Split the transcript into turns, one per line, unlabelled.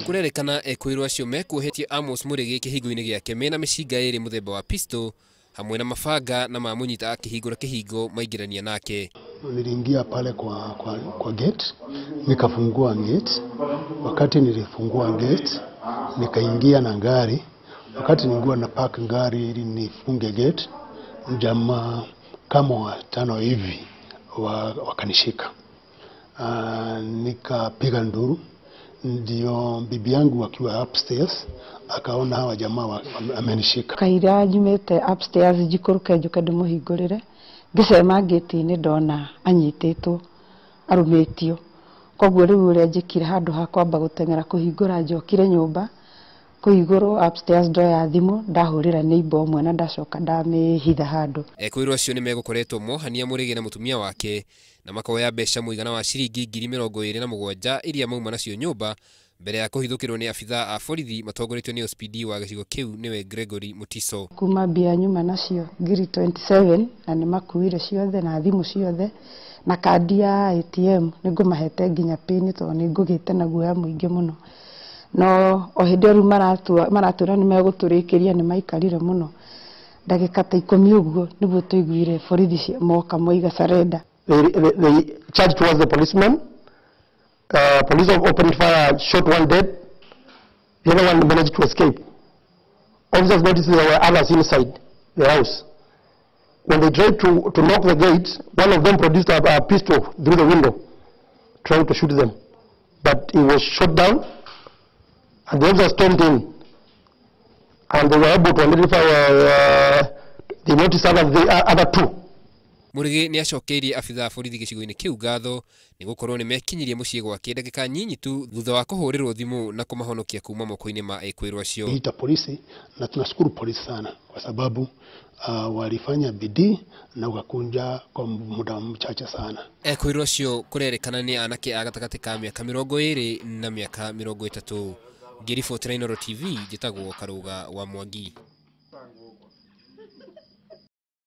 Kurerekana ekwirwo acio mekuhetie Amos Murigi kihingo-ini giake mena mĩcinga ĩrĩ muthemba wa pistol hamwe na mabanga na mamunyita akihingura kihingo maingirania nake.
Niliingia pale kwa gate, nikafungua gate. Wakati nilifungua gate, nikaingia na gari. Wakati nilikuwa na park gari ili nifunge gate, jamaa kama watano hivi wakanishika. Nikapiga nduru, ndio bibi yangu akiwa upstairs akaona hawa jamaa amenishika.
Kaira jumete upstairs jikuruke njuke ndimuhingurire, ngicema gate-ini ndona anyitetwo arumetio. Koguo riu uria njikire handu ha kwamba gutengera kuhingura njokire nyumba kuiguru upstairs ndoya thimu ndahurira neighbor omwe na ndacoka ndamihitha handu.
Ekwirwo acio ni megukoretwo mohania Murigi na mutumia wake na makoya mbeca muigana wa ciringi 27,000 iria mauma nacio nyumba mbere ya kuhithukirwo ni abitha a borithi matongoretio ni OCPD wa gicigo kiu niwe Gregory Mutiso.
Kuma mbia nyuma nacio 27 na ni makuire ciothe na thimu ciothe na kandi ya ATM ningumahete nginya pin to ningugite na guoya muingi muno. No o hindi ru maratura ni meguturikiria ni maikarire muno ndagika ta 10 uguo niguo tuiguire borithi moka moiga surrender.
They charged towards the policeman. Police opened fire, shot one dead. The other one managed to escape. Officers noticed there were others inside the house. When they tried to knock the gate, one of them produced a pistol through the window, trying to shoot them. But he was shot down, and the officers stormed in. And they were able to identify the noticed other two.
Murigi ni acokeirie abitha borithi gicigo-ini kiu ngatho ni gukorwo ni mekinyirie mucii gwake ndagika nyinyi tu thutha wa kuhurirwo thimu na kumahonokia kuma moko-ini ma ekwirwo acio.
Ita polisi na tunashukuru polisi sana kwa sababu walifanya bidii na ukakunja kwa muda mchache sana.
Ekwirwo acio kurerekana ni anake a gatagati ka miaka 20 na miaka 30. Ngiribotera Inooro TV njitagwo Karuga wa Mwangi.